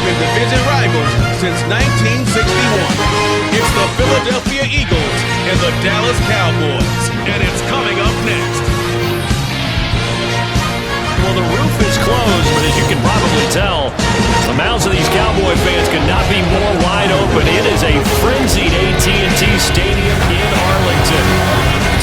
been division rivals since 1961. It's the Philadelphia Eagles and the Dallas Cowboys, and it's coming up next. Well, the roof is closed, but as you can probably tell, the mouths of these Cowboy fans could not be more wide open. It is a frenzied AT&T Stadium in Arlington.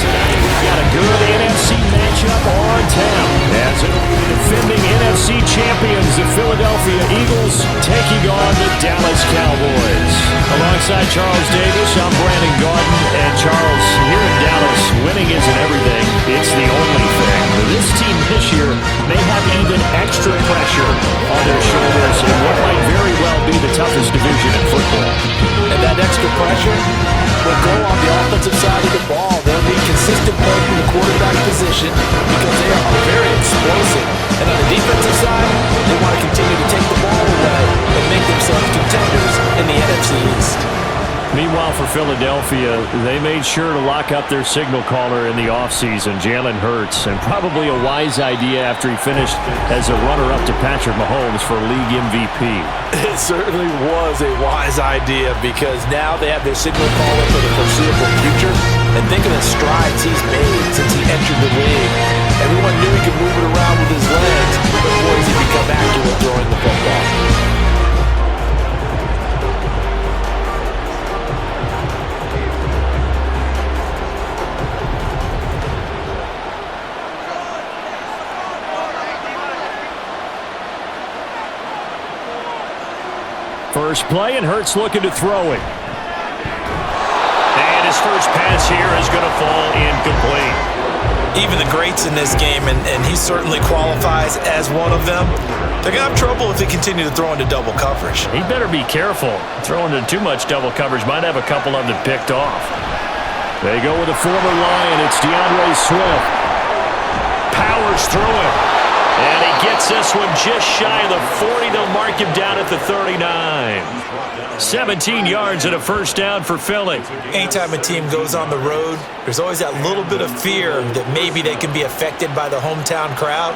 Tonight we've got a good NFC matchup on tap, as it'll be the defending NFC champions, the Philadelphia Eagles, taking on the Dallas Cowboys. Alongside Charles Davis, I'm Brandon Garden, and Charles, here in Dallas, winning isn't everything. It's the only thing. This team this year may have even extra pressure on their shoulders in what might very well be the toughest division in football. And that extra pressure will go on the offensive side of the ball. They'll need consistent play from the quarterback position because they are very explosive. And on the defensive side, they want to continue to take the ball away and make themselves contenders in the NFC East. Meanwhile, for Philadelphia, they made sure to lock up their signal caller in the offseason, Jalen Hurts, and probably a wise idea after he finished as a runner-up to Patrick Mahomes for league MVP. It certainly was a wise idea because now they have their signal caller for the foreseeable future. And think of the strides he's made since he entered the league. Everyone knew he could move it around with his legs, but boy, has he become accurate throwing the football. First play, and Hurts looking to throw it. And his first pass here is going to fall incomplete. Even the greats in this game, and he certainly qualifies as one of them, they're going to have trouble if they continue to throw into double coverage. He better be careful. Throwing into too much double coverage might have a couple of them picked off. They go with a former Lion. It's DeAndre Swift. Powers through it. And he gets this one just shy of the 40. They'll mark him down at the 39. 17 yards and a first down for Philly. Anytime a team goes on the road, there's always that little bit of fear that maybe they can be affected by the hometown crowd.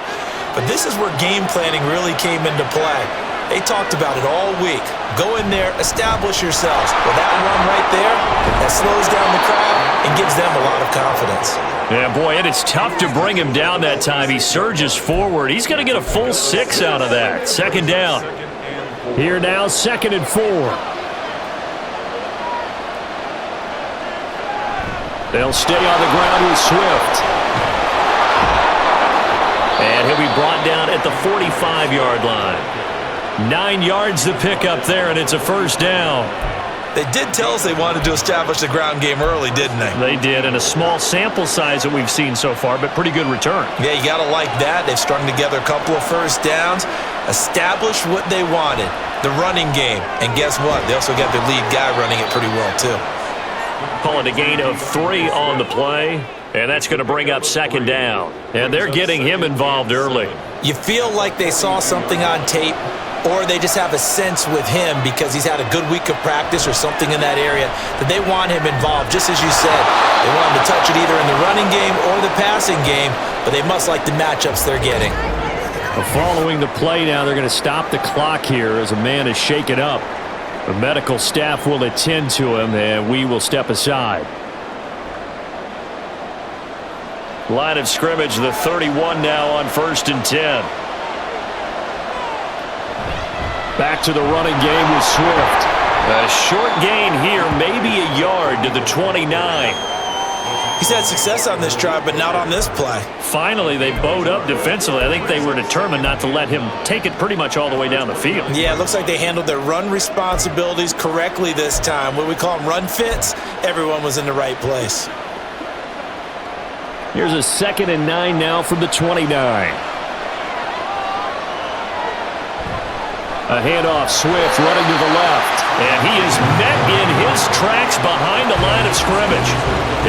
But this is where game planning really came into play. They talked about it all week. Go in there, establish yourselves. Well, that run right there, that slows down the crowd and gives them a lot of confidence. Yeah, boy, and it's tough to bring him down that time. He surges forward. He's going to get a full 6 out of that. Second down. Here now, 2nd and 4. They'll stay on the ground with Swift. And he'll be brought down at the 45-yard line. 9 yards to pick up there, and it's a first down. They did tell us they wanted to establish the ground game early, didn't they? They did, and a small sample size that we've seen so far, but pretty good return. Yeah, you got to like that. They've strung together a couple of first downs, established what they wanted, the running game. And guess what? They also got their lead guy running it pretty well, too. Calling a gain of 3 on the play, and that's going to bring up 2nd down. And they're getting him involved early. You feel like they saw something on tape, or they just have a sense with him because he's had a good week of practice or something in that area that they want him involved. Just as you said, they want him to touch it either in the running game or the passing game, but they must like the matchups they're getting. Following the play now, they're going to stop the clock here as a man is shaken up. The medical staff will attend to him, and we will step aside. Line of scrimmage, the 31 now on 1st and 10. Back to the running game with Swift. A short gain here, maybe a yard to the 29. He's had success on this drive, but not on this play. Finally, they bowed up defensively. I think they were determined not to let him take it pretty much all the way down the field. Yeah, it looks like they handled their run responsibilities correctly this time. What we call them run fits, everyone was in the right place. Here's a 2nd and 9 now from the 29. A handoff, Swift running to the left. And he is met in his tracks behind the line of scrimmage.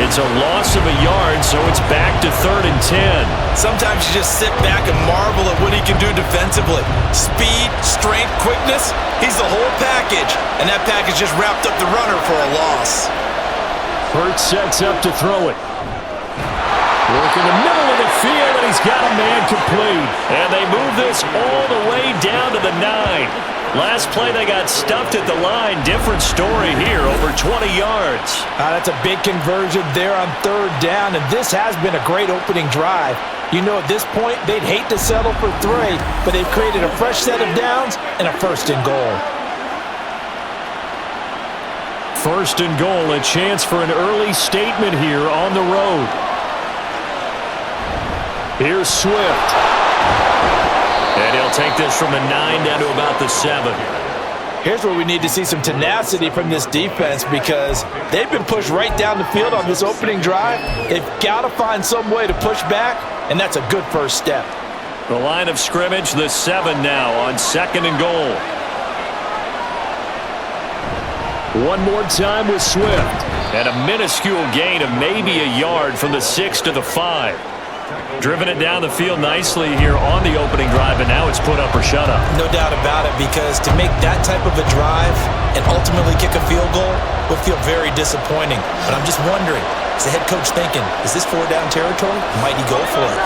It's a loss of a yard, so it's back to 3rd and 10. Sometimes you just sit back and marvel at what he can do defensively. Speed, strength, quickness, he's the whole package. And that package just wrapped up the runner for a loss. Hurts sets up to throw it. Work in the middle of the field, and he's got a man complete. And they move this all the way down to the 9. Last play, they got stuffed at the line. Different story here, over 20 yards. That's a big conversion there on third down, and this has been a great opening drive. You know, at this point, they'd hate to settle for 3, but they've created a fresh set of downs and a first and goal. First and goal, a chance for an early statement here on the road. Here's Swift. And he'll take this from the 9 down to about the 7. Here's where we need to see some tenacity from this defense because they've been pushed right down the field on this opening drive. They've got to find some way to push back, and that's a good first step. The line of scrimmage, the 7 now on second and goal. One more time with Swift. And a minuscule gain of maybe a yard from the 6 to the 5. Driven it down the field nicely here on the opening drive, and now it's put up or shut up. No doubt about it, because to make that type of a drive and ultimately kick a field goal would feel very disappointing. But I'm just wondering, is the head coach thinking, is this 4-down territory? Might he go for it?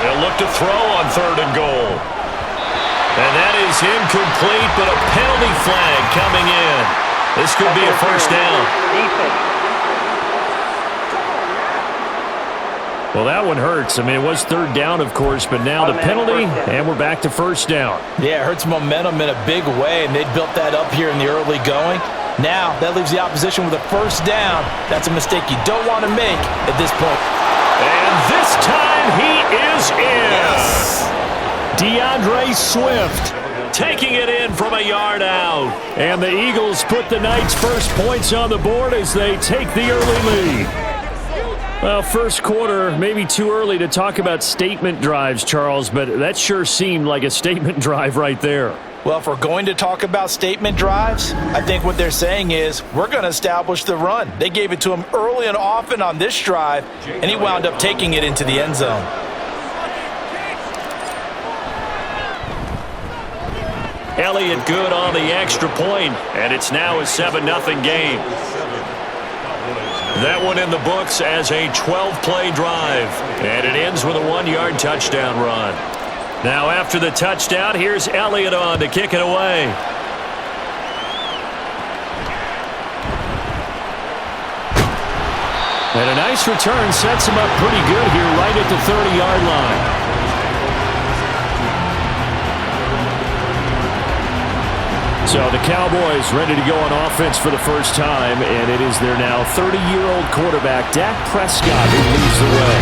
They'll look to throw on third and goal. And that is incomplete, but a penalty flag coming in. This could be a first down. Well, that one hurts. I mean, it was third down, of course, but now the penalty, and we're back to first down. Yeah, it hurts momentum in a big way, and they built that up here in the early going. Now, that leaves the opposition with a first down. That's a mistake you don't want to make at this point. And this time, he is in. Yes. DeAndre Swift taking it in from a yard out. And the Eagles put the Knights' first points on the board as they take the early lead. Well, first quarter, maybe too early to talk about statement drives, Charles, but that sure seemed like a statement drive right there. Well, if we're going to talk about statement drives, I think what they're saying is we're going to establish the run. They gave it to him early and often on this drive, and he wound up taking it into the end zone. Elliott good on the extra point, and it's now a 7-0 game. That one in the books as a 12-play drive, and it ends with a 1-yard touchdown run. Now after the touchdown, here's Elliott on to kick it away. And a nice return sets him up pretty good here right at the 30-yard line. So the Cowboys ready to go on offense for the first time, and it is their now 30-year-old quarterback, Dak Prescott, who leads the way.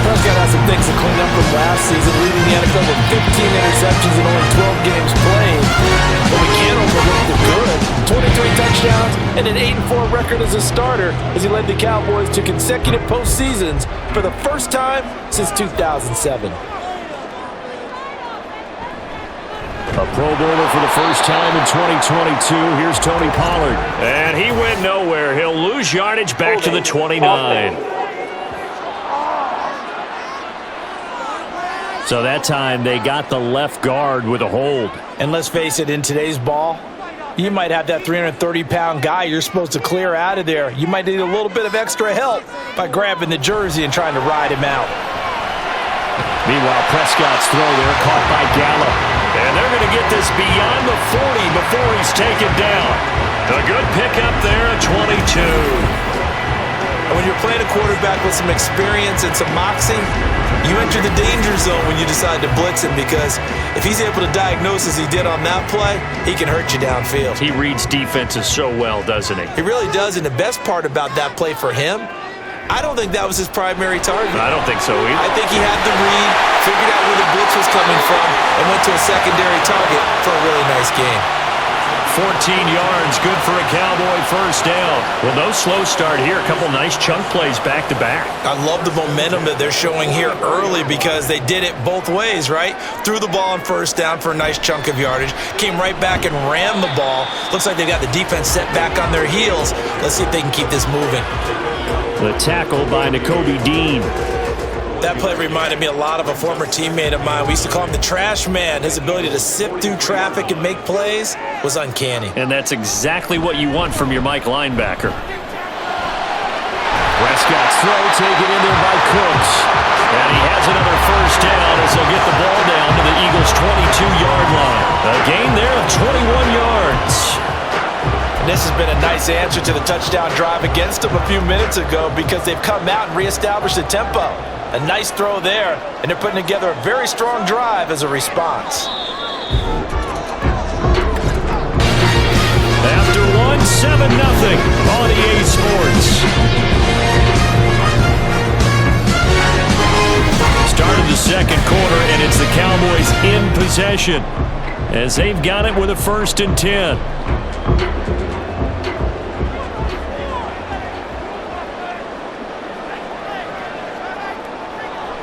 Prescott has some things to clean up from last season, leading the NFL with 15 interceptions in only 12 games played. But we can't overlook the good. 23 touchdowns and an 8-4 record as a starter as he led the Cowboys to consecutive postseasons for the first time since 2007. A Pro Bowler for the first time in 2022. Here's Tony Pollard. And he went nowhere. He'll lose yardage back to the 29. So that time they got the left guard with a hold. And let's face it, in today's ball, you might have that 330-pound guy you're supposed to clear out of there. You might need a little bit of extra help by grabbing the jersey and trying to ride him out. Meanwhile, Prescott's throw there caught by Gallup. And they're going to get this beyond the 40 before he's taken down. A good pickup there at 22. And when you're playing a quarterback with some experience and some moxie, you enter the danger zone when you decide to blitz him, because if he's able to diagnose as he did on that play, he can hurt you downfield. He reads defenses so well, doesn't he? He really does, and the best part about that play for him, I don't think that was his primary target. I don't think so either. I think he had the read, figured out where the blitz was coming from, and went to a secondary target for a really nice game. 14 yards, good for a Cowboy first down. Well, no slow start here. A couple nice chunk plays back to back. I love the momentum that they're showing here early because they did it both ways, right? Threw the ball on first down for a nice chunk of yardage, came right back and ran the ball. Looks like they've got the defense set back on their heels. Let's see if they can keep this moving. The tackle by Nakobe Dean. That play reminded me a lot of a former teammate of mine. We used to call him the trash man. His ability to sift through traffic and make plays was uncanny. And that's exactly what you want from your Mike linebacker. Prescott's throw taken in there by Cooks. And he has another first down as he'll get the ball down to the Eagles' 22-yard line. A gain there of 21 yards. And this has been a nice answer to the touchdown drive against them a few minutes ago because they've come out and reestablished the tempo. A nice throw there, and they're putting together a very strong drive as a response. After 7-0 on EA Sports. Start of the second quarter, and it's the Cowboys in possession as they've got it with a 1st and 10.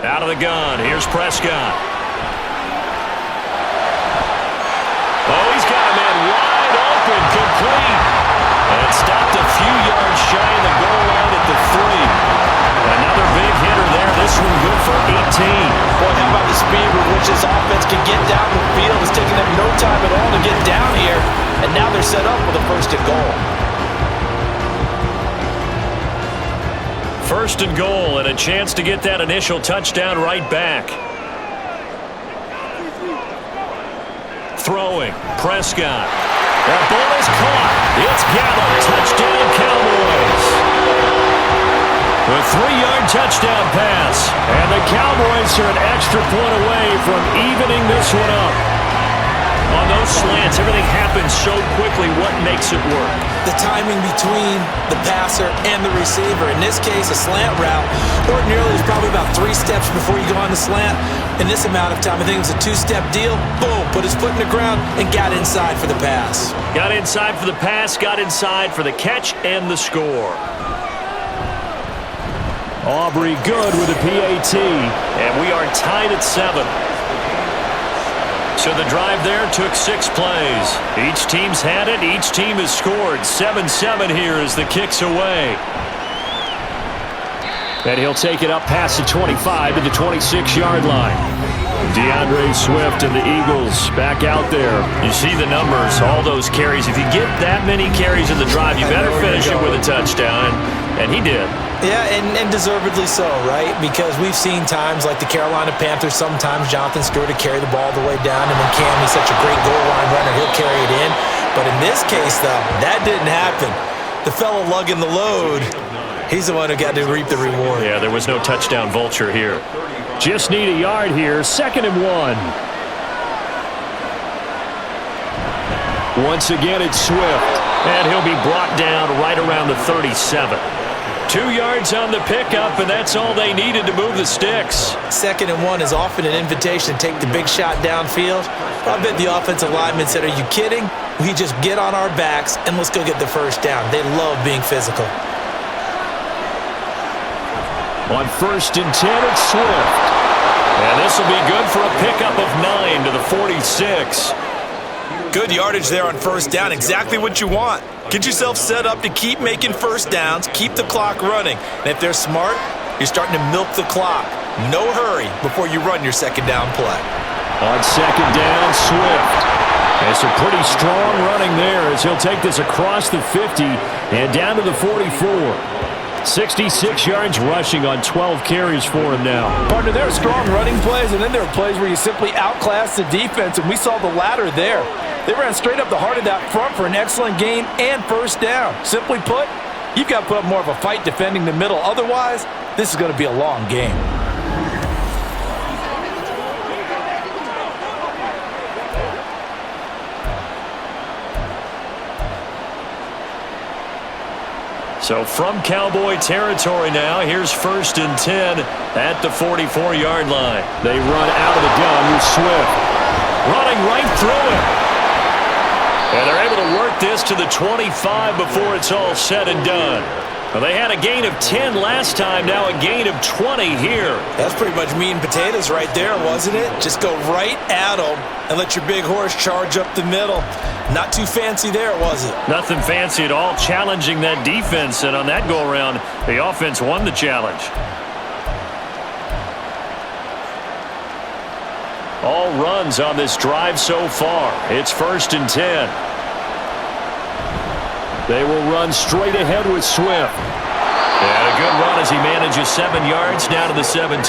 Out of the gun, here's Prescott. Oh, he's got a man wide open, complete. And stopped a few yards shy of the goal line at the 3. Another big hitter there, this one good for 18. Boy, how about the speed with which this offense can get down the field? It's taking them no time at all to get down here, and now they're set up with a 1st and goal. 1st and goal, and a chance to get that initial touchdown right back. Throwing, Prescott. That ball is caught. It's Gallup. Touchdown, Cowboys. A 3-yard touchdown pass. And the Cowboys are an extra point away from evening this one up. On those slants, everything happens so quickly. What makes it work? The timing between the passer and the receiver. In this case, a slant route. Ordinarily, it's probably about 3 steps before you go on the slant. In this amount of time, I think it was a 2-step deal. Boom, put his foot in the ground and got inside for the pass. Got inside for the pass, got inside for the catch and the score. Aubrey good with a PAT, and we are tied at 7. So the drive there took 6 plays. Each team's had it. Each team has scored. 7-7 here as the kick's away. And he'll take it up past the 25 to the 26-yard line. DeAndre Swift and the Eagles back out there. You see the numbers, all those carries. If you get that many carries in the drive, you better finish it with a touchdown. And he did. Yeah, and deservedly so, right? Because we've seen times like the Carolina Panthers, sometimes Jonathan Stewart to carry the ball all the way down, and then Cam, he's such a great goal line runner, he'll carry it in. But in this case, though, that didn't happen. The fellow lugging the load, he's the one who got to reap the reward. Yeah, there was no touchdown vulture here. Just need a yard here, 2nd and 1. Once again, it's Swift, and he'll be brought down right around the 37. 2 yards on the pickup, and that's all they needed to move the sticks. 2nd and 1 is often an invitation to take the big shot downfield. I bet the offensive lineman said, "Are you kidding? We just get on our backs and let's go get the 1st down." They love being physical. On 1st and 10, it's Swift. And this will be good for a pickup of 9 to the 46. Good yardage there on 1st down. Exactly what you want. Get yourself set up to keep making 1st downs, keep the clock running. And if they're smart, you're starting to milk the clock. No hurry before you run your 2nd down play. On 2nd down, Swift. And some pretty strong running there as he'll take this across the 50 and down to the 44. 66 yards rushing on 12 carries for him now. Partner, there are strong running plays, and then there are plays where you simply outclass the defense, and we saw the latter there. They ran straight up the heart of that front for an excellent gain and 1st down. Simply put, you've got to put up more of a fight defending the middle. Otherwise, this is going to be a long game. So from Cowboy territory now, here's 1st and 10 at the 44-yard line. They run out of the gun with Swift. Running right through it. And they're able to work this to the 25 before it's all said and done. Well, they had a gain of 10 last time, now a gain of 20 here. That's pretty much meat and potatoes right there, wasn't it? Just go right at them and let your big horse charge up the middle. Not too fancy there, was it? Nothing fancy at all, challenging that defense, and on that go-around, the offense won the challenge. All runs on this drive so far. It's 1st and 10. They will run straight ahead with Swift. And a good run as he manages 7 yards down to the 17.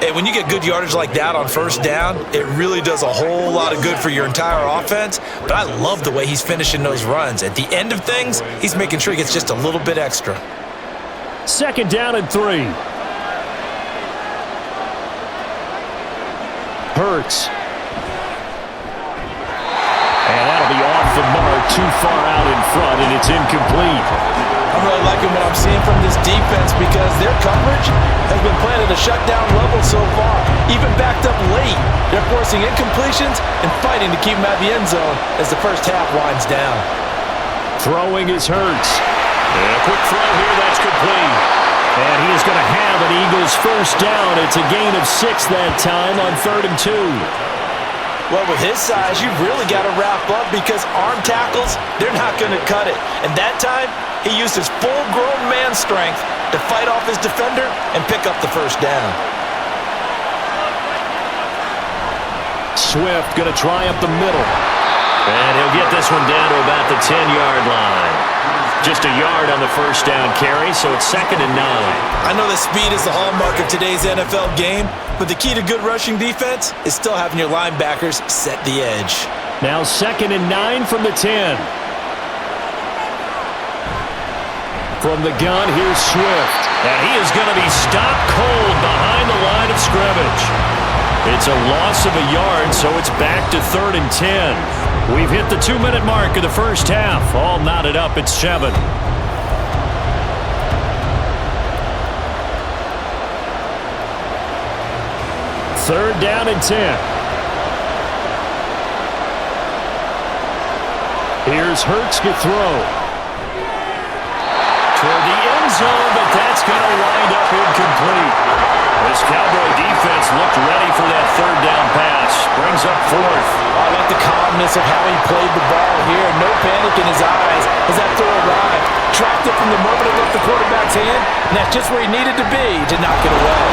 Hey, when you get good yardage like that on first down, it really does a whole lot of good for your entire offense. But I love the way he's finishing those runs. At the end of things, he's making sure he gets just a little bit extra. 2nd down and 3. Hurts. And that'll be off the mark, too far out in front, and it's incomplete. I'm really liking what I'm seeing from this defense because their coverage has been playing at a shutdown level so far. Even backed up late, they're forcing incompletions and fighting to keep them out of the end zone as the first half winds down. Throwing is Hurts. And a quick throw here, that's complete. And he is going to have an Eagles first down. It's a gain of 6 that time on 3rd and 2. Well, with his size, you've really got to wrap up because arm tackles, they're not going to cut it. And that time, he used his full-grown man strength to fight off his defender and pick up the first down. Swift going to try up the middle. And he'll get this one down to about the 10-yard line. Just a yard on the first down carry, so it's 2nd and 9. I know that speed is the hallmark of today's NFL game, but the key to good rushing defense is still having your linebackers set the edge. Now 2nd and 9 from the 10. From the gun, here's Swift. And he is going to be stopped cold behind the line of scrimmage. It's a loss of a yard, so it's back to 3rd and 10. We've hit the 2-minute mark of the first half. All knotted up at 7. 3rd down and 10. Here's Hurts to throw. Toward the end zone, but that's going to wind up incomplete. This Cowboy defense looked ready for that 3rd down pass. Brings up 4th. I like the calmness of how he played the ball here. No panic in his eyes as that throw arrived. Tracked it from the moment it left the quarterback's hand, and that's just where he needed to be to knock it away.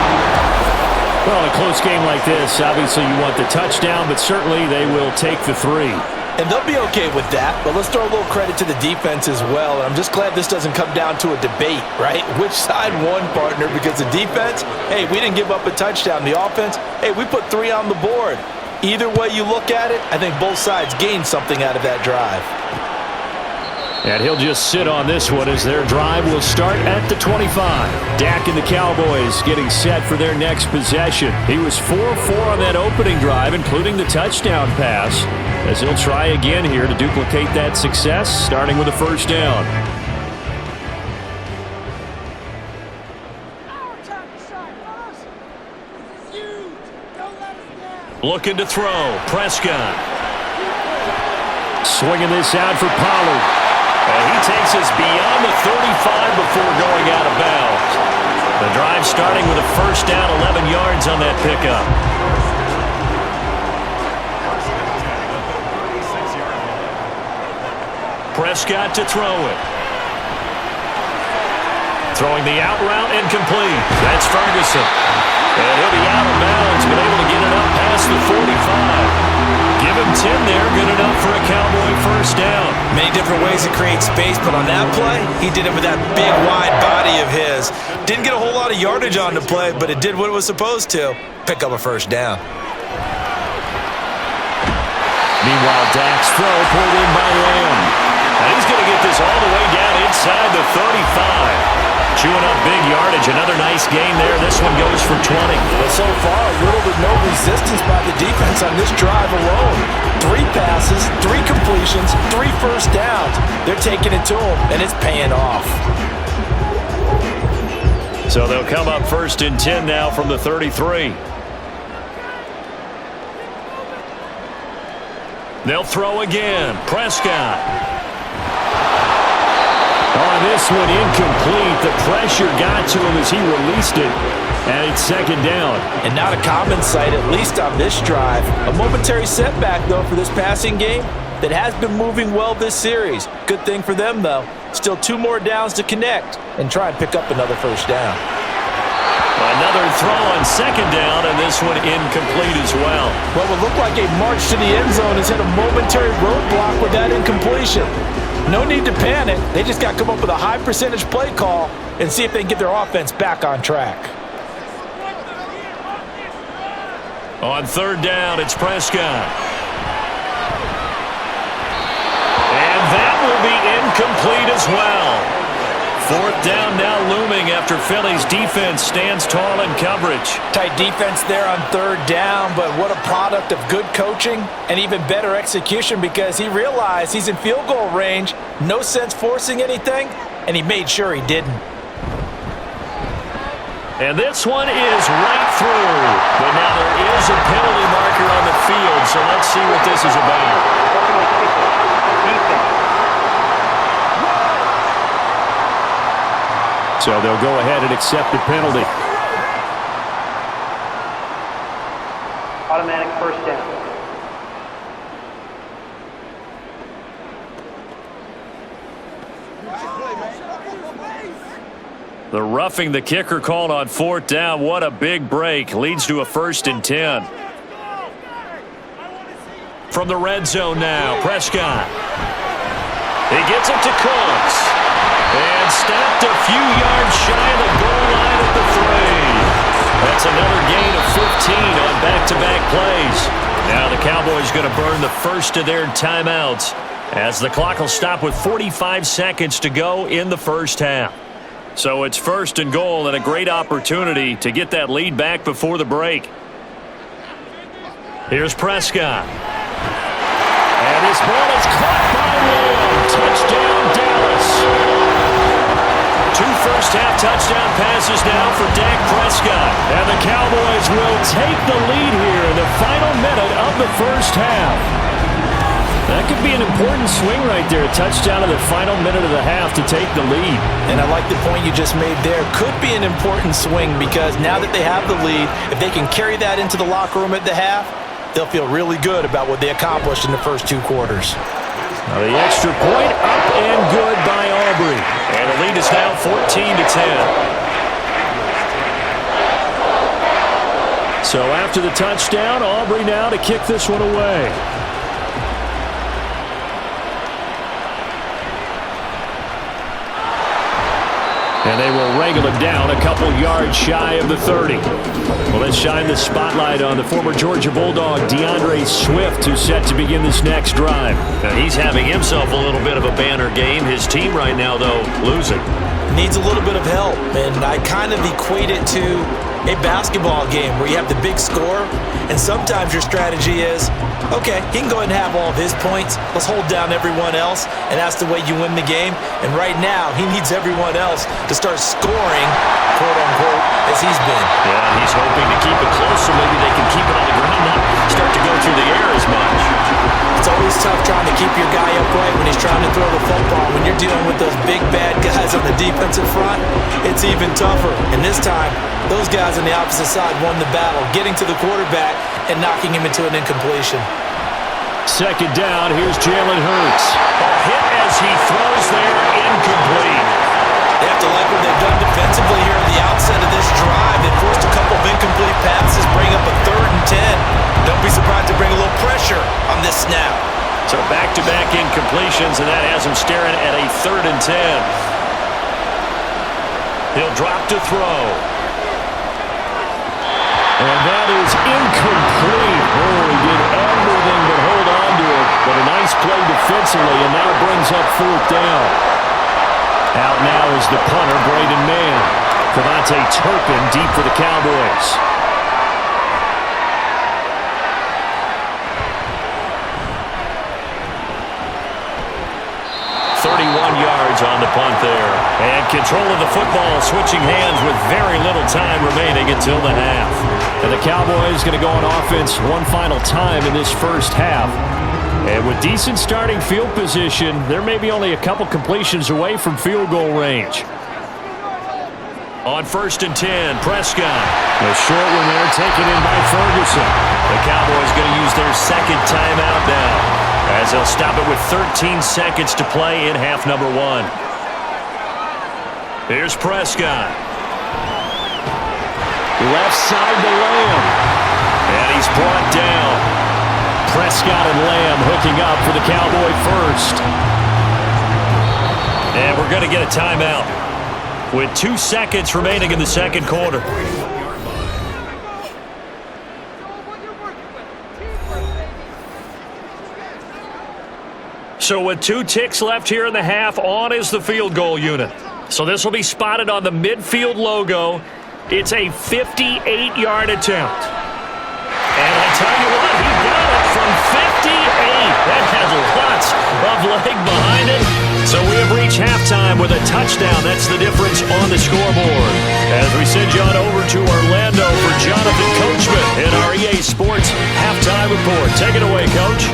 Well, in a close game like this, obviously you want the touchdown, but certainly they will take the 3. And they'll be okay with that, but let's throw a little credit to the defense as well. And I'm just glad this doesn't come down to a debate, right? Which side won, partner? Because the defense, hey, we didn't give up a touchdown. The offense, hey, we put 3 on the board. Either way you look at it, I think both sides gained something out of that drive. And he'll just sit on this one as their drive will start at the 25. Dak and the Cowboys getting set for their next possession. He was 4-4 on that opening drive, including the touchdown pass, as he'll try again here to duplicate that success, starting with a first down. Looking to throw. Prescott. Swinging this out for Pollard. And he takes us beyond the 35 before going out of bounds. The drive starting with a first down, 11 yards on that pickup. Prescott to throw it. Throwing the out route incomplete. That's Ferguson. And he'll be out of bounds, but able to get it up past the 45. Give him 10 there, good enough for a Cowboy first down. Many different ways to create space, but on that play, he did it with that big, wide body of his. Didn't get a whole lot of yardage on the play, but it did what it was supposed to. Pick up a first down. Meanwhile, Dak's throw pulled in by Lamb. And he's going to get this all the way down inside the 35. Chewing up big yardage. Another nice gain there. This one goes for 20. But so far, little to no resistance by the defense on this drive alone. 3 passes, 3 completions, 3 first downs. They're taking it to them, and it's paying off. So they'll come up 1st and 10 now from the 33. They'll throw again. Prescott. On this one, incomplete. The pressure got to him as he released it, and it's 2nd down. And not a common sight, at least on this drive. A momentary setback, though, for this passing game that has been moving well this series. Good thing for them, though. Still 2 more downs to connect and try and pick up another first down. Another throw on 2nd down, and this one incomplete as well. What would look like a march to the end zone has hit a momentary roadblock with that incompletion. No need to panic. They just got to come up with a high percentage play call and see if they can get their offense back on track. On third down, it's Prescott. And that will be incomplete as well. Fourth down now looming after Philly's defense stands tall in coverage. Tight defense there on third down, but what a product of good coaching and even better execution because he realized he's in field goal range, no sense forcing anything, and he made sure he didn't. And this one is right through. But now there is a penalty marker on the field, so let's see what this is about. So they'll go ahead and accept the penalty. Automatic first down. The roughing the kicker called on fourth down. What a big break. Leads to a 1st and 10. From the red zone now, Prescott. He gets it to Cooks. And stopped a few yards shy of the goal line at the 3. That's another gain of 15 on back-to-back plays. Now the Cowboys going to burn the first of their timeouts as the clock will stop with 45 seconds to go in the first half. So it's 1st and goal and a great opportunity to get that lead back before the break. Here's Prescott. And this ball is caught by Lamb. Touchdown, Dallas. 2 first-half touchdown passes now for Dak Prescott. And the Cowboys will take the lead here in the final minute of the first half. That could be an important swing right there. A touchdown in the final minute of the half to take the lead. And I like the point you just made there. Could be an important swing because now that they have the lead, if they can carry that into the locker room at the half, they'll feel really good about what they accomplished in the first 2 quarters. Now the extra point up and good by Aubrey. And the lead is now 14-10. So after the touchdown, Aubrey now to kick this one away. And they will wrangle him down a couple yards shy of the 30. Well, let's shine the spotlight on the former Georgia Bulldog, DeAndre Swift, who's set to begin this next drive. Now, he's having himself a little bit of a banner game. His team right now, though, losing. Needs a little bit of help, and I kind of equate it to a basketball game where you have the big score, and sometimes your strategy is, okay, he can go ahead and have all of his points. Let's hold down everyone else, and that's the way you win the game. And right now, he needs everyone else to start scoring, quote-unquote, as he's been. Yeah, he's hoping to keep it close so maybe they can keep it on the ground, not start to go through the air as much. It's always tough trying to keep your guy upright when he's trying to throw the football. When you're dealing with those big, bad guys on the defensive front, it's even tougher. And this time, those guys on the opposite side won the battle, getting to the quarterback and knocking him into an incompletion. Second down, here's Jalen Hurts. A hit as he throws there, incomplete. They have to like what they've done defensively here at the outset of this drive. They forced a couple of incomplete passes, bring up a 3rd and 10. Don't be surprised to bring a little pressure on this snap. So back-to-back incompletions, and that has him staring at a 3rd and 10. He'll drop to throw. And that is incomplete. Oh, he did everything but hold on to it. But a nice play defensively, and now brings up 4th down. Out now is the punter, Braden Mann. Devontae Turpin deep for the Cowboys. On the punt there. And control of the football, switching hands with very little time remaining until the half. And the Cowboys going to go on offense one final time in this first half. And with decent starting field position, there may be only a couple completions away from field goal range. On 1st and 10, Prescott. A short one there taken in by Ferguson. The Cowboys going to use their 2nd timeout now, as they'll stop it with 13 seconds to play in half number 1. Here's Prescott. Left side to Lamb. And he's brought down. Prescott and Lamb hooking up for the Cowboy first. And we're going to get a timeout with 2 seconds remaining in the second quarter. So with 2 ticks left here in the half, on is the field goal unit. So this will be spotted on the midfield logo. It's a 58-yard attempt. And I tell you what, he got it from 58. That has lots of leg behind it. So we have reached halftime with a touchdown. That's the difference on the scoreboard. As we send you on over to Orlando for Jonathan Coachman in our EA Sports Halftime Report. Take it away, Coach.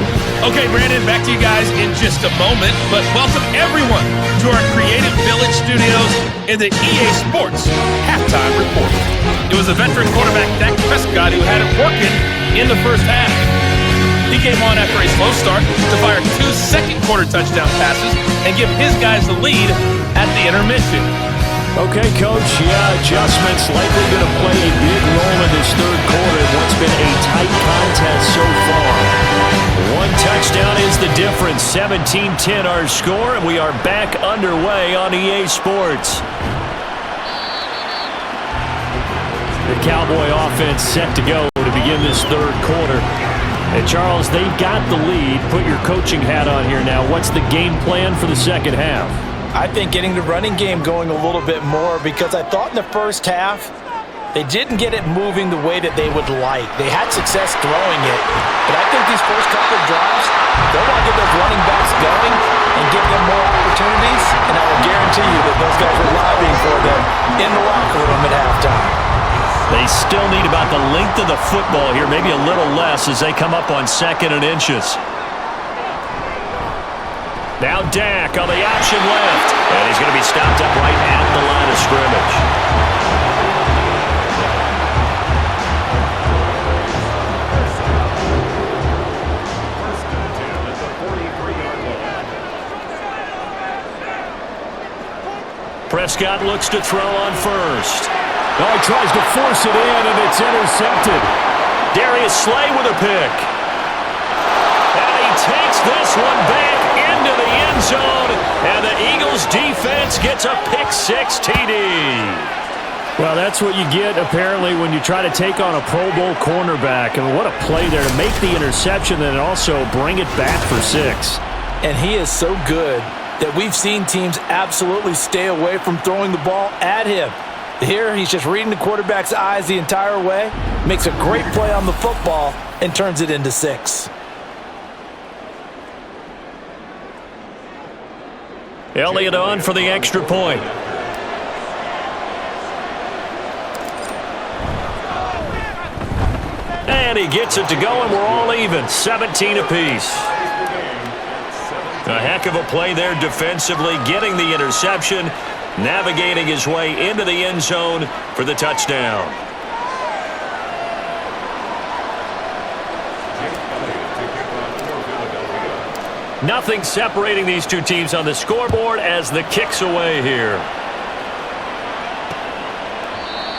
Okay, Brandon, back to you guys in just a moment. But welcome everyone to our Creative Village studios in the EA Sports Halftime Report. It was a veteran quarterback, Dak Prescott, who had it working in the first half. He came on after a slow start to fire 2 second-quarter touchdown passes and give his guys the lead at the intermission. Okay, Coach, adjustments likely going to play a big role in this third quarter in what's been a tight contest so far. 1 touchdown is the difference, 17-10 our score, and we are back underway on EA Sports. The Cowboy offense set to go to begin this third quarter. And Charles, they've got the lead. Put your coaching hat on here now. What's the game plan for the second half? I think getting the running game going a little bit more, because I thought in the first half they didn't get it moving the way that they would like. They had success throwing it, but I think these first couple of drives, they'll want to get those running backs going and give them more opportunities, and I will guarantee you that those guys are lobbying for them in the locker room at halftime. They still need about the length of the football here, maybe a little less as they come up on 2nd and inches. Now Dak on the option left, and he's going to be stopped up right at the line of scrimmage. Prescott looks to throw on first. Oh, he tries to force it in, and it's intercepted. Darius Slay with a pick. And he takes this one back into the end zone, and the Eagles defense gets a pick-6 TD. Well, that's what you get, apparently, when you try to take on a Pro Bowl cornerback. And what a play there to make the interception and also bring it back for 6. And he is so good that we've seen teams absolutely stay away from throwing the ball at him. Here, he's just reading the quarterback's eyes the entire way, makes a great play on the football, and turns it into 6. Elliott on for the extra point. And he gets it to go, and we're all even, 17 apiece. A heck of a play there defensively, getting the interception, navigating his way into the end zone for the touchdown. Nothing separating these two teams on the scoreboard as the kick's away here.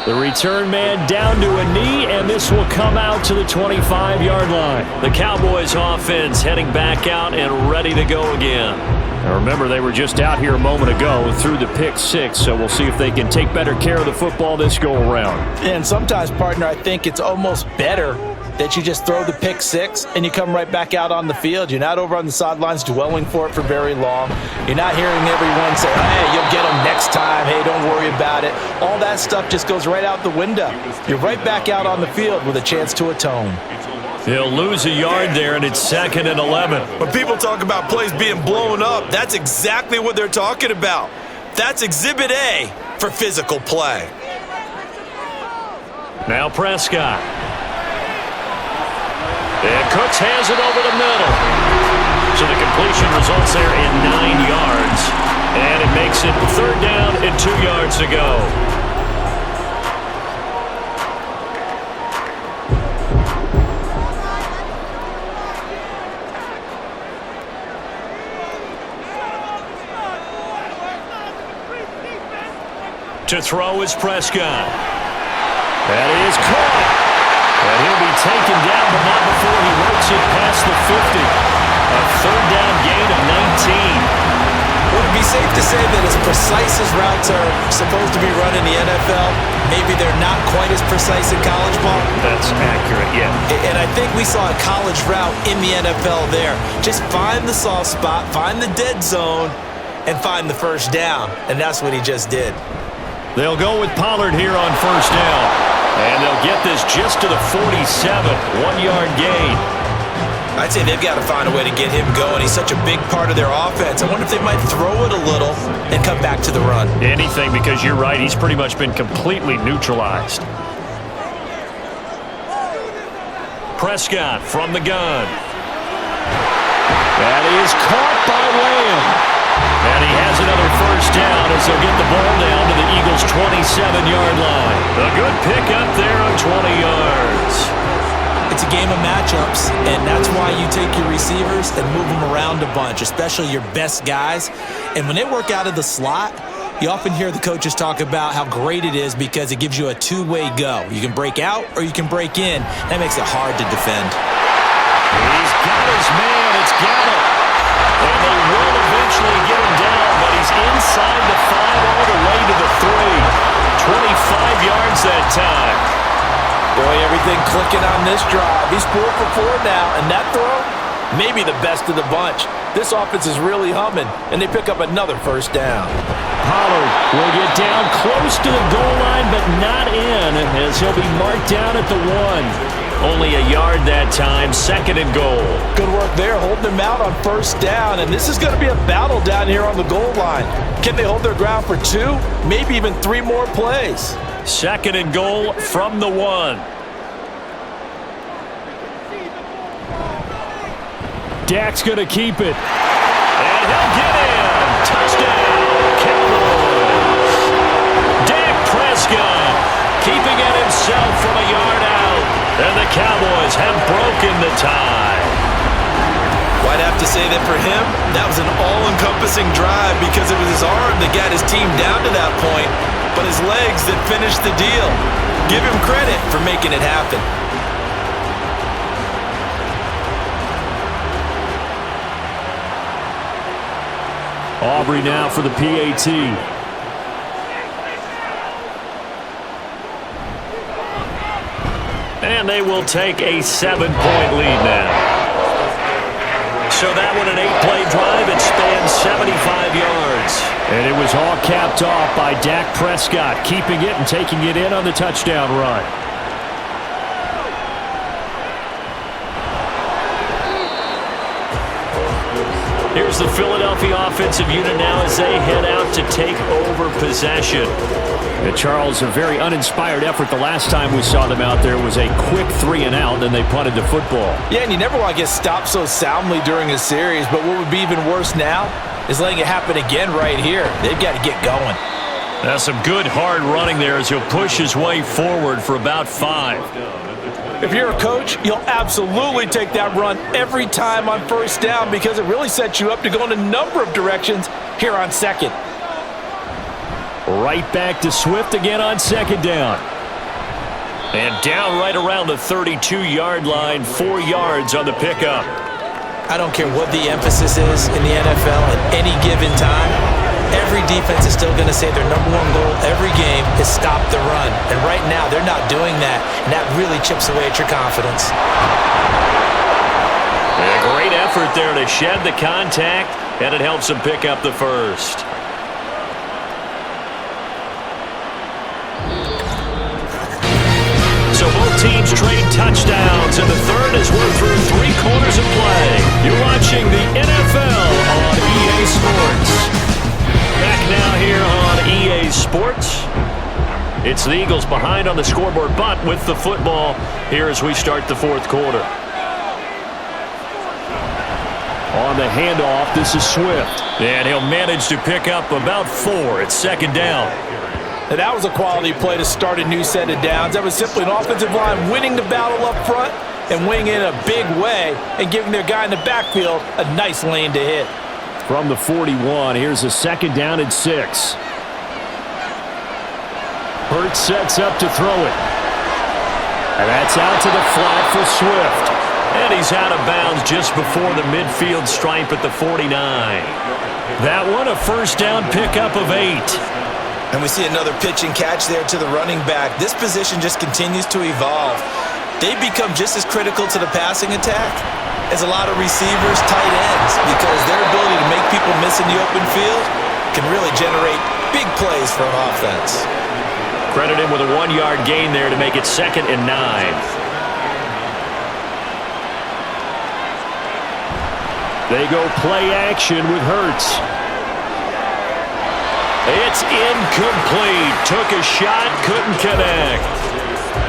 The return man down to a knee, and this will come out to the 25-yard line. The Cowboys offense heading back out and ready to go again. Now remember, they were just out here a moment ago through the pick-6, so we'll see if they can take better care of the football this go-around. And sometimes, partner, I think it's almost better that you just throw the pick-6 and you come right back out on the field. You're not over on the sidelines dwelling for it for very long. You're not hearing everyone say, hey, you'll get them next time. Hey, don't worry about it. All that stuff just goes right out the window. You're right back out on the field with a chance to atone. He'll lose a yard there, and it's 2nd and 11. When people talk about plays being blown up, that's exactly what they're talking about. That's Exhibit A for physical play. Now Prescott. And Cooks has it over the middle. So the completion results there in 9 yards. And it makes it 3rd down and 2 yards to go. To throw is Prescott. That is caught. And he'll be taken down, but not before he works it past the 50. A 3rd down gain of 19. Would it be safe to say that as precise as routes are supposed to be run in the NFL, maybe they're not quite as precise in college ball? That's accurate, yeah. And I think we saw a college route in the NFL there. Just find the soft spot, find the dead zone, and find the first down. And that's what he just did. They'll go with Pollard here on first down. And they'll get this just to the 47, 1-yard gain. I'd say they've got to find a way to get him going. He's such a big part of their offense. I wonder if they might throw it a little and come back to the run. Anything, because you're right. He's pretty much been completely neutralized. Prescott from the gun. That is caught by Lamb. And he has another first down as they'll get the ball down to the Eagles' 27-yard line. A good pickup there of 20 yards. It's a game of matchups, and that's why you take your receivers and move them around a bunch, especially your best guys. And when they work out of the slot, you often hear the coaches talk about how great it is because it gives you a two-way go. You can break out or you can break in. That makes it hard to defend. He's got his man. It's Gallup. And they will eventually get him down, but he's inside the 5 all the way to the 3. 25 yards that time. Boy, everything clicking on this drive. He's 4 for 4 now, and that throw, maybe the best of the bunch. This offense is really humming, and they pick up another first down. Pollard will get down close to the goal line, but not in, as he'll be marked down at the 1. Only a yard that time, 2nd and goal. Good work there, holding them out on first down, and this is going to be a battle down here on the goal line. Can they hold their ground for 2, maybe even 3 more plays? 2nd and goal from the 1. Dak's going to keep it. And he'll get in. Touchdown, Cowboys. Dak Prescott keeping it himself from a yard out. And the Cowboys have broken the tie. Well, I'd have to say that for him, that was an all-encompassing drive because it was his arm that got his team down to that point, but his legs that finished the deal. Give him credit for making it happen. Aubrey now for the PAT. And they will take a 7-point lead now. So that one an 8-play drive. It spans 75 yards. And it was all capped off by Dak Prescott, keeping it and taking it in on the touchdown run. Here's the Philadelphia offensive unit now as they head out to take over possession. And Charles, a very uninspired effort the last time we saw them out there was a quick 3-and-out, then they punted the football. Yeah, and you never want to get stopped so soundly during a series, but what would be even worse now is letting it happen again right here. They've got to get going. That's some good hard running there as he'll push his way forward for about 5. If you're a coach, you'll absolutely take that run every time on first down because it really sets you up to go in a number of directions here on 2nd. Right back to Swift again on 2nd down. And down right around the 32-yard line, 4 yards on the pickup. I don't care what the emphasis is in the NFL at any given time. Every defense is still going to say their number 1 goal every game is stop the run. And right now, they're not doing that, and that really chips away at your confidence. A great effort there to shed the contact, and it helps them pick up the first. So both teams trade touchdowns, and the third as we're through 3 quarters of play. You're watching the NFL on EA Sports. Back now here on EA Sports. It's the Eagles behind on the scoreboard, but with the football here as we start the 4th quarter. On the handoff, this is Swift. And he'll manage to pick up about 4. It's 2nd down. And that was a quality play to start a new set of downs. That was simply an offensive line winning the battle up front and winning in a big way and giving their guy in the backfield a nice lane to hit. From the 41, here's a 2nd down and 6. Hurts sets up to throw it. And that's out to the flat for Swift. And he's out of bounds just before the midfield stripe at the 49. That one, a first down pickup of 8. And we see another pitch and catch there to the running back. This position just continues to evolve. They become just as critical to the passing attack as a lot of receivers, tight ends, because their ability to make people miss in the open field can really generate big plays for an offense. Credit him with a 1-yard gain there to make it 2nd and 9. They go play action with Hurts. It's incomplete. Took a shot, couldn't connect.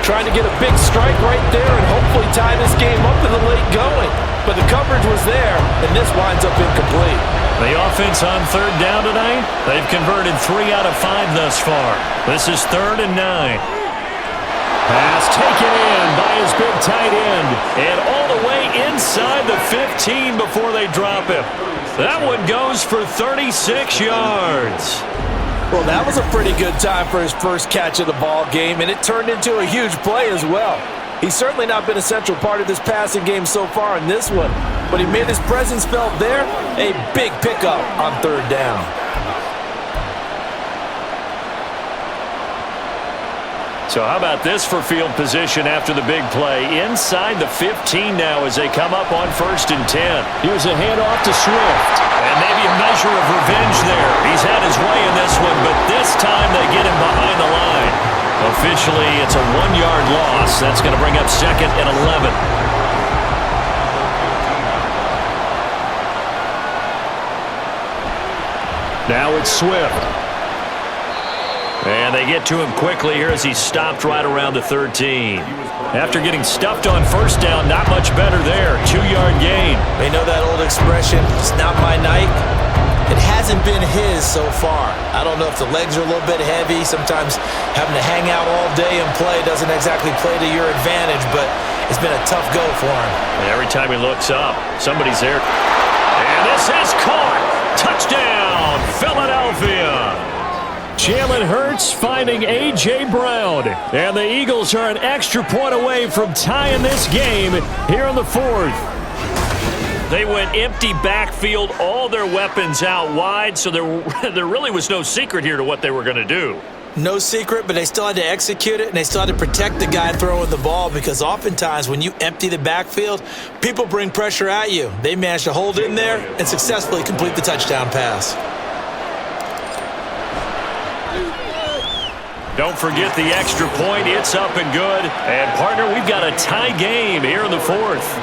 Trying to get a big strike right there and hopefully tie this game up in the late going. But the coverage was there, and this winds up incomplete. The offense on 3rd down tonight, they've converted 3 out of 5 thus far. This is 3rd and 9. Pass taken in by his big tight end. And all the way inside the 15 before they drop him. That one goes for 36 yards. Well, that was a pretty good time for his first catch of the ball game, and it turned into a huge play as well. He's certainly not been a central part of this passing game so far in this one, but he made his presence felt there. A big pickup on 3rd down. So how about this for field position after the big play? Inside the 15 now as they come up on 1st and 10. Here's a handoff to Swift. And maybe a measure of revenge there. He's had his way in this one, but this time they get him behind the line. Officially, it's a 1-yard loss. That's going to bring up 2nd and 11. Now it's Swift. And they get to him quickly here as he stopped right around the 13. After getting stuffed on 1st down, not much better there. 2-yard gain. They know that old expression, it's not my night. It hasn't been his so far. I don't know if the legs are a little bit heavy. Sometimes having to hang out all day and play doesn't exactly play to your advantage, but it's been a tough go for him. And every time he looks up, somebody's there. And this is caught. Touchdown, Philadelphia. Jalen Hurts finding A.J. Brown. And the Eagles are an extra point away from tying this game here in the 4th. They went empty backfield, all their weapons out wide, so there really was no secret here to what they were going to do. No secret, but they still had to execute it, and they still had to protect the guy throwing the ball because oftentimes when you empty the backfield, people bring pressure at you. They managed to hold in there and successfully complete the touchdown pass. Don't forget the extra point. It's up and good. And, partner, we've got a tie game here in the 4th.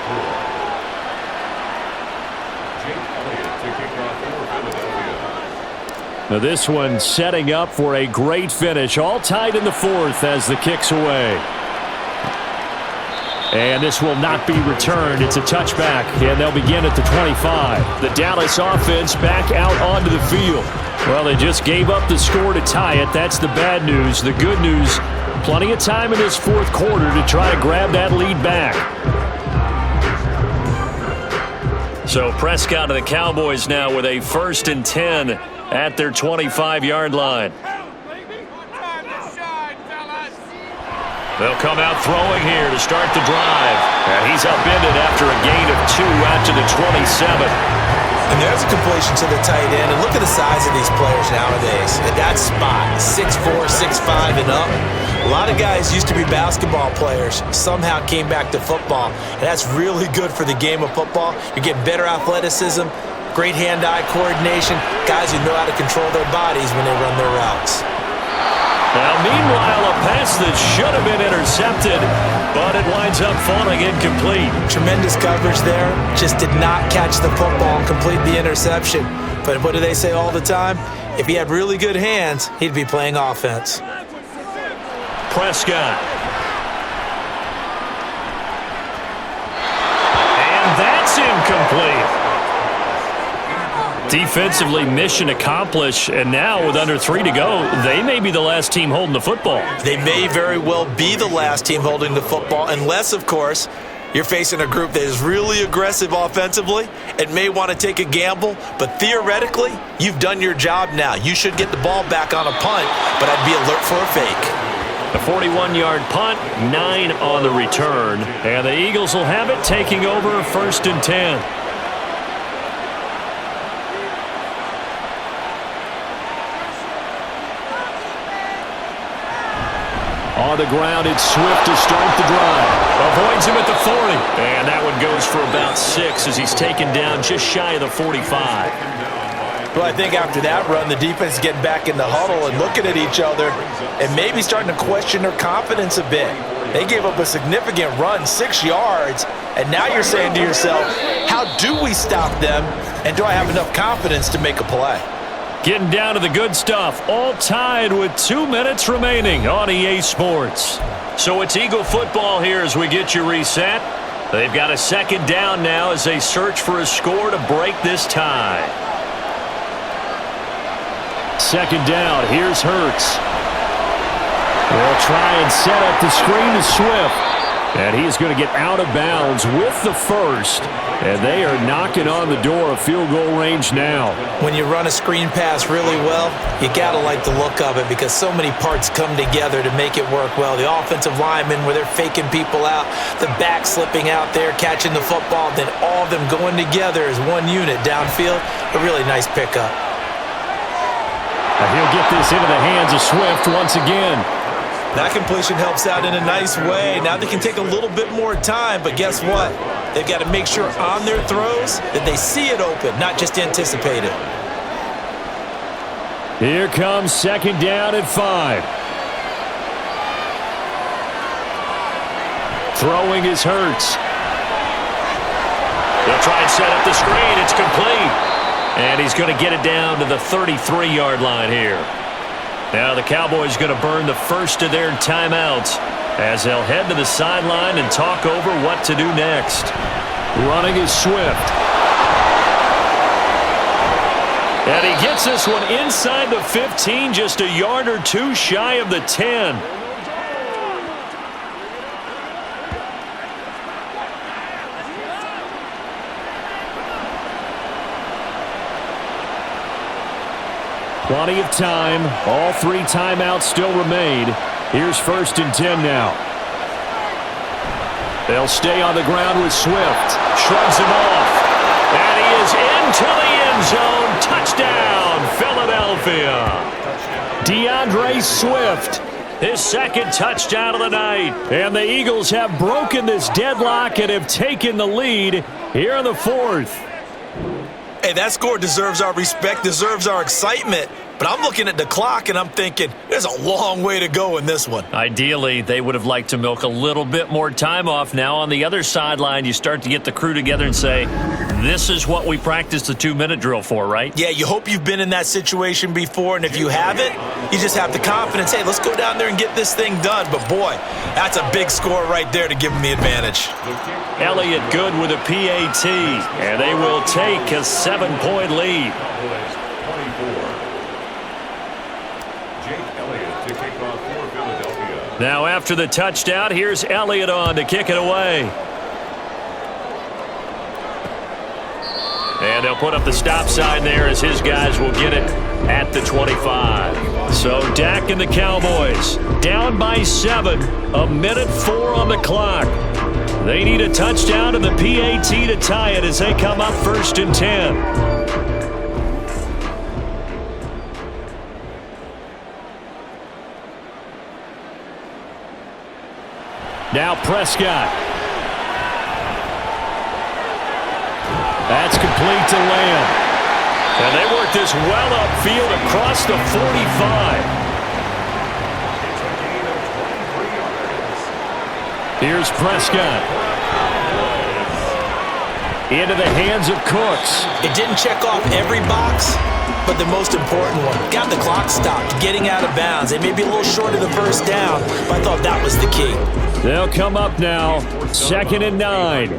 Now this one setting up for a great finish. All tied in the 4th as the kick's away. And this will not be returned. It's a touchback, and they'll begin at the 25. The Dallas offense back out onto the field. Well, they just gave up the score to tie it. That's the bad news. The good news, plenty of time in this 4th quarter to try to grab that lead back. So Prescott of the Cowboys now with a 1st and 10 at their 25-yard line. They'll come out throwing here to start the drive. And he's upended after a gain of 2 out to the 27. And there's a completion to the tight end. And look at the size of these players nowadays. At that spot, 6'4", 6'5", and up. A lot of guys used to be basketball players, somehow came back to football. And that's really good for the game of football. You're getting better athleticism, great hand-eye coordination, guys who know how to control their bodies when they run their routes. Now, meanwhile, a pass that should have been intercepted, but it winds up falling incomplete. Tremendous coverage there. Just did not catch the football and complete the interception. But what do they say all the time? If he had really good hands, he'd be playing offense. Prescott. And that's incomplete. Defensively, mission accomplished, and now with under 3 to go, they may be the last team holding the football. They may very well be the last team holding the football, unless, of course, you're facing a group that is really aggressive offensively and may want to take a gamble, but theoretically, you've done your job now. You should get the ball back on a punt, but I'd be alert for a fake. A 41-yard punt, 9 on the return, and the Eagles will have it taking over 1st and 10. On the ground, it's Swift to start the drive. Avoids him at the 40. And that one goes for about 6 as he's taken down just shy of the 45. Well, I think after that run, the defense is getting back in the huddle and looking at each other and maybe starting to question their confidence a bit. They gave up a significant run, 6 yards, and now you're saying to yourself, how do we stop them, and do I have enough confidence to make a play? Getting down to the good stuff, all tied with 2 minutes remaining on EA Sports. So it's Eagle football here as we get you reset. They've got a second down now as they search for a score to break this tie. Second down, here's Hurts. They'll try and set up the screen to Swift. And he's going to get out of bounds with the first. And they are knocking on the door of field goal range now. When you run a screen pass really well, you got to like the look of it because so many parts come together to make it work well. The offensive linemen where they're faking people out, the back slipping out there, catching the football, then all of them going together as one unit downfield. A really nice pickup. He'll get this into the hands of Swift once again. That completion helps out in a nice way. Now they can take a little bit more time, but guess what? They've got to make sure on their throws that they see it open, not just anticipate it. Here comes second down at 5. Throwing is Hurts. They'll try and set up the screen. It's complete. And he's going to get it down to the 33-yard line here. Now the Cowboys going to burn the first of their timeouts as they'll head to the sideline and talk over what to do next. Running is Swift. And he gets this one inside the 15, just a yard or two shy of the 10. Plenty of time. All 3 timeouts still remain. Here's 1st and 10 now. They'll stay on the ground with Swift. Shrugs him off. And he is into the end zone. Touchdown, Philadelphia. DeAndre Swift, his second touchdown of the night. And the Eagles have broken this deadlock and have taken the lead here in the 4th. Hey, that score deserves our respect, deserves our excitement. But I'm looking at the clock and I'm thinking there's a long way to go in this one. Ideally, they would have liked to milk a little bit more time off. Now on the other sideline, you start to get the crew together and say, this is what we practiced the 2-minute drill for, right? Yeah, you hope you've been in that situation before, and if you haven't, you just have the confidence, hey, let's go down there and get this thing done. But boy, that's a big score right there to give them the advantage. Elliott good with a PAT, and they will take a 7-point lead. Now after the touchdown, here's Elliott on to kick it away. And they'll put up the stop sign there as his guys will get it at the 25. So Dak and the Cowboys down by 7, 1:04 on the clock. They need a touchdown and the PAT to tie it as they come up 1st and 10. Now Prescott. That's complete to Lamb. And they work this well upfield across the 45. Here's Prescott. Into the hands of Cooks. It didn't check off every box, but the most important one. Got the clock stopped, getting out of bounds. They may be a little short of the first down, but I thought that was the key. They'll come up now, 2nd and 9.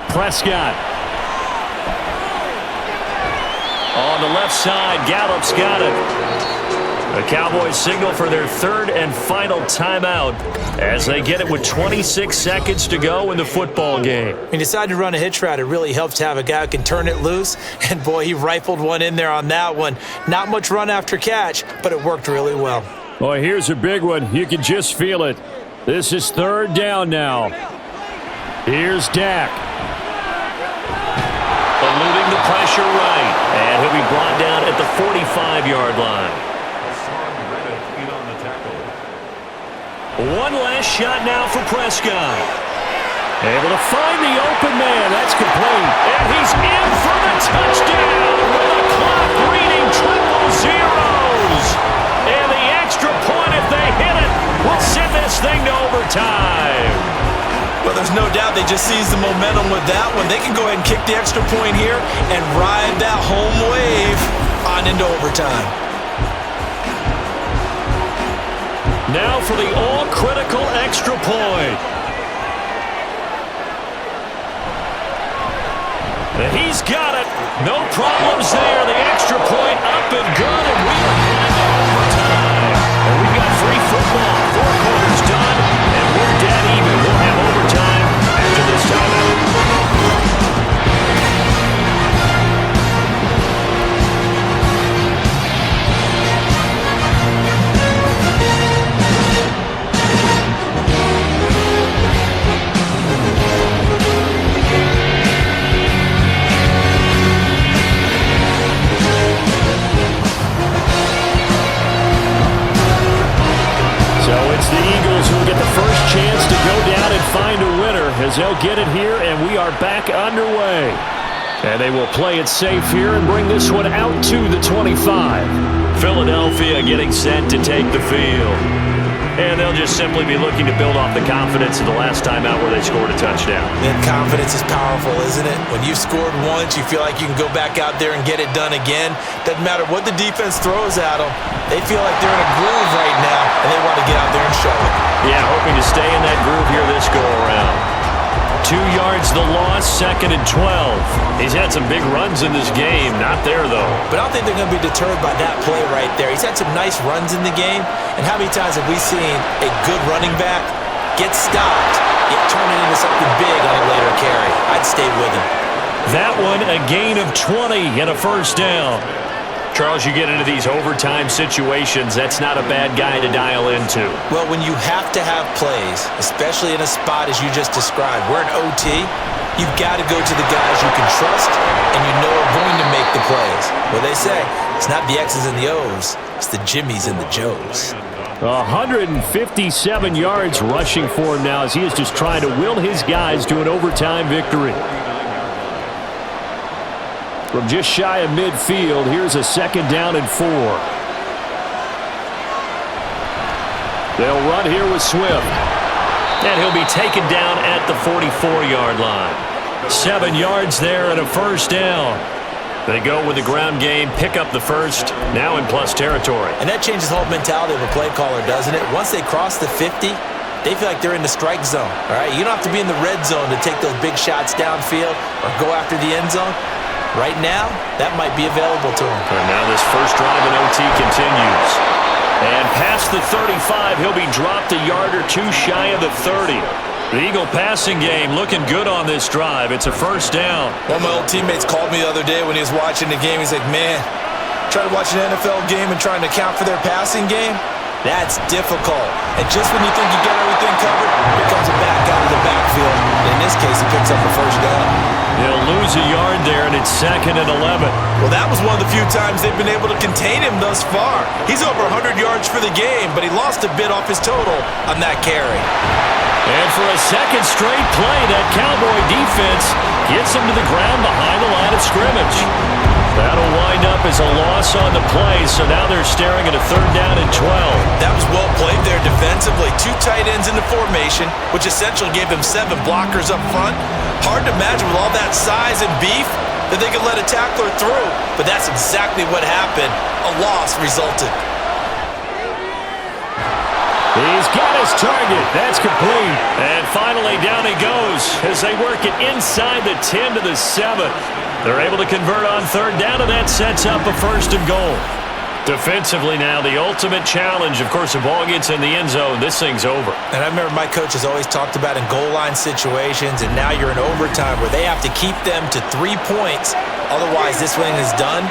Prescott. On the left side, Gallup's got it. The Cowboys signal for their 3rd and final timeout as they get it with 26 seconds to go in the football game. When you decide to run a hitch route, it really helps to have a guy who can turn it loose. And, boy, he rifled one in there on that one. Not much run after catch, but it worked really well. Boy, here's a big one. You can just feel it. This is 3rd down now. Here's Dak. Eluding the pressure right. And he'll be brought down at the 45-yard line. One last shot now for Prescott. Able to find the open man. That's complete. And he's in for the touchdown with a clock reading triple zeros. And the extra point, if they hit it, will send this thing to overtime. Well, there's no doubt they just seized the momentum with that one. They can go ahead and kick the extra point here and ride that home wave on into overtime. Now for the all-critical extra point. And he's got it. No problems there. The extra point up and good, and we are headed to overtime. And we've got free football. 4 quarters done, and we're dead even. We'll have overtime after this timeout. It's the Eagles who will get the first chance to go down and find a winner as they'll get it here, and we are back underway. And they will play it safe here and bring this one out to the 25. Philadelphia getting set to take the field. And they'll just simply be looking to build off the confidence of the last time out where they scored a touchdown. And confidence is powerful, isn't it? When you've scored once, you feel like you can go back out there and get it done again. Doesn't matter what the defense throws at them. They feel like they're in a groove right now, and they want to get out there and show it. Yeah, hoping to stay in that groove here this go-around. 2 yards the loss, 2nd and 12. He's had some big runs in this game. Not there, though. But I don't think they're going to be deterred by that play right there. He's had some nice runs in the game. And how many times have we seen a good running back get stopped, yet turn it into something big on a later carry? I'd stay with him. That one, a gain of 20 and a first down. Charles, you get into these overtime situations, that's not a bad guy to dial into. Well, when you have to have plays, especially in a spot as you just described, we're in OT, you've got to go to the guys you can trust and you know are going to make the plays. Well, they say it's not the X's and the O's, it's the Jimmies and the Joes. 157 yards rushing for him now as he is just trying to will his guys to an overtime victory. From just shy of midfield, here's a 2nd down and 4. They'll run here with Swift. And he'll be taken down at the 44-yard line. 7 yards there and a first down. They go with the ground game, pick up the first, now in plus territory. And that changes the whole mentality of a play caller, doesn't it? Once they cross the 50, they feel like they're in the strike zone. All right, you don't have to be in the red zone to take those big shots downfield or go after the end zone. Right now, that might be available to him. And now this first drive in OT continues. And past the 35, he'll be dropped a yard or 2 shy of the 30. The Eagle passing game looking good on this drive. It's a first down. One of my old teammates called me the other day when he was watching the game. He's like, man, trying to watch an NFL game and trying to account for their passing game? That's difficult. And just when you think you got everything covered, here comes a back out of the backfield. In this case, he picks up a first down. He'll lose a yard there, and it's 2nd and 11. Well, that was one of the few times they've been able to contain him thus far. He's over 100 yards for the game, but he lost a bit off his total on that carry. And for a second straight play, that Cowboy defense gets him to the ground behind the line of scrimmage. That'll wind up as a loss on the play, so now they're staring at a 3rd down and 12. That was well played there defensively. 2 tight ends in the formation, which essentially gave them 7 blockers up front. Hard to imagine with all that size and beef that they could let a tackler through, but that's exactly what happened. A loss resulted. He's got his target. That's complete. And finally down he goes as they work it inside the 10 to the 7. They're able to convert on 3rd down, and that sets up a 1st and goal. Defensively now, the ultimate challenge. Of course, the ball gets in the end zone, this thing's over. And I remember my coach has always talked about in goal line situations, and now you're in overtime where they have to keep them to 3 points. Otherwise, this thing is done.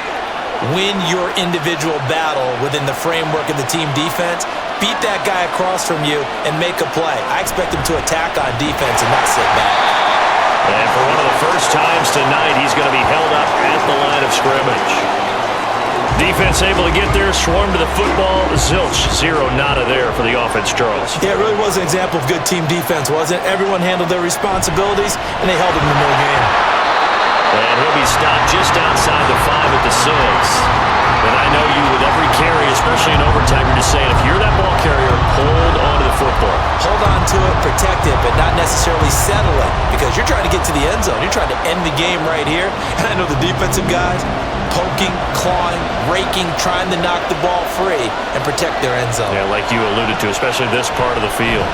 Win your individual battle within the framework of the team defense. Beat that guy across from you and make a play. I expect him to attack on defense and not sit back. And for one of the first times tonight, he's going to be held up at the scrimmage. Defense able to get there, swarm to the football. Zilch, zero, nada there for the offense, Charles. Yeah, it really was an example of good team defense, wasn't it? Everyone handled their responsibilities, and they held them to no gain. And he'll be stopped just outside the 5 at the 6. And I know you, with every carry, especially in overtime, you're just saying, if you're that ball carrier, hold on to the football. Hold on to it, protect it, but not necessarily settle it, because you're trying to get to the end zone. You're trying to end the game right here. And I know the defensive guys poking, clawing, raking, trying to knock the ball free and protect their end zone. Yeah, like you alluded to, especially this part of the field.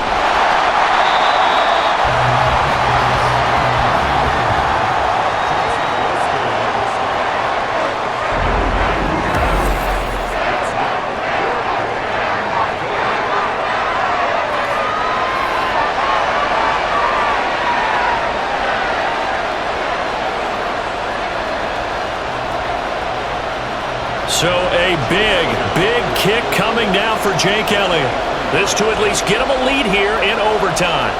So a big kick coming now for Jake Elliott. This to at least get him a lead here in overtime.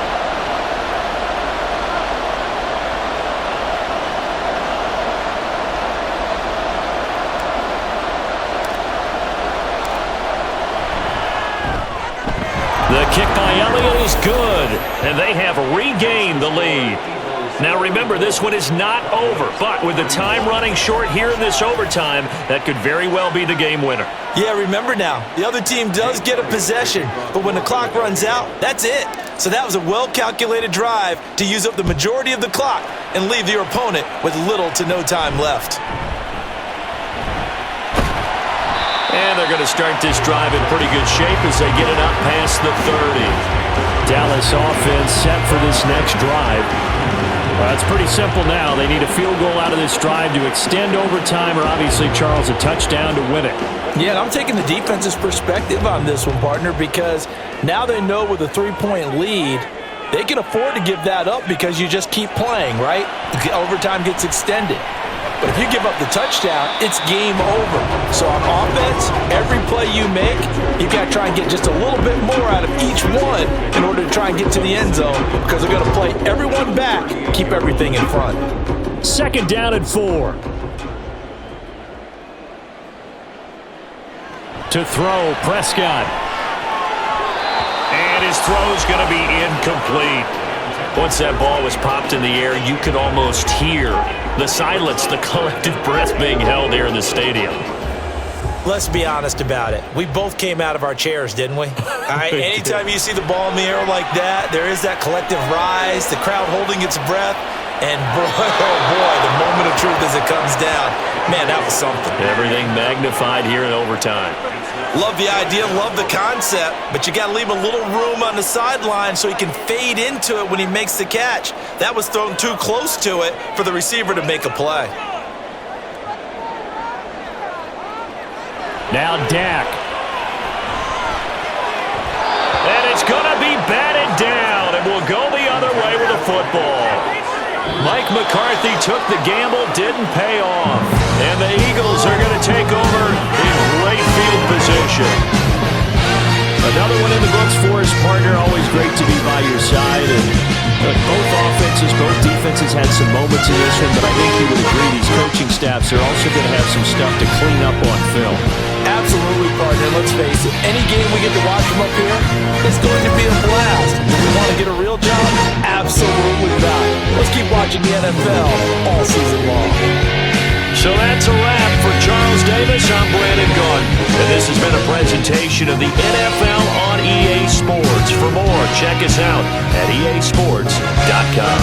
The kick by Elliott is good, and they have regained the lead. Now remember, this one is not over, but with the time running short here in this overtime, that could very well be the game winner. Yeah, remember now, the other team does get a possession, but when the clock runs out, that's it. So that was a well-calculated drive to use up the majority of the clock and leave your opponent with little to no time left. And they're going to start this drive in pretty good shape as they get it up past the 30. Dallas offense set for this next drive. Well, it's pretty simple now. They need a field goal out of this drive to extend overtime, or obviously, Charles, a touchdown to win it. Yeah, and I'm taking the defense's perspective on this one, partner, because now they know with a 3-point lead, they can afford to give that up because you just keep playing, right? Overtime gets extended. But if you give up the touchdown, it's game over. So on offense, every play you make, you've got to try and get just a little bit more out of each one in order to try and get to the end zone, because they're going to play everyone back, keep everything in front. 2nd down and 4. To throw, Prescott. And his throw's going to be incomplete. Once that ball was popped in the air, you could almost hear the silence, the collective breath being held here in the stadium. Let's be honest about it. We both came out of our chairs, didn't we? All right, anytime you see the ball in the air like that, there is that collective rise, the crowd holding its breath, and boy, oh boy, the moment of truth as it comes down. Man, that was something. Everything magnified here in overtime. Love the idea, love the concept, but you got to leave a little room on the sideline so he can fade into it when he makes the catch. That was thrown too close to it for the receiver to make a play. Now Dak. And it's going to be batted down, and we'll go the other way with the football. Mike McCarthy took the gamble, didn't pay off. And the Eagles are going to take over in great field position. Another one in the books for his partner. Always great to be by your side. And both offenses, both defenses had some moments in this one, but I think you would agree these coaching staffs are also going to have some stuff to clean up on film. Absolutely, partner. Let's face it, any game we get to watch from up here, it's going to be a blast. Do we want to get a real job? Absolutely not. Let's keep watching the NFL all season long. So that's a wrap for Charles Davis. I'm Brandon Gaudin, and this has been a presentation of the NFL on EA Sports. For more, check us out at easports.com.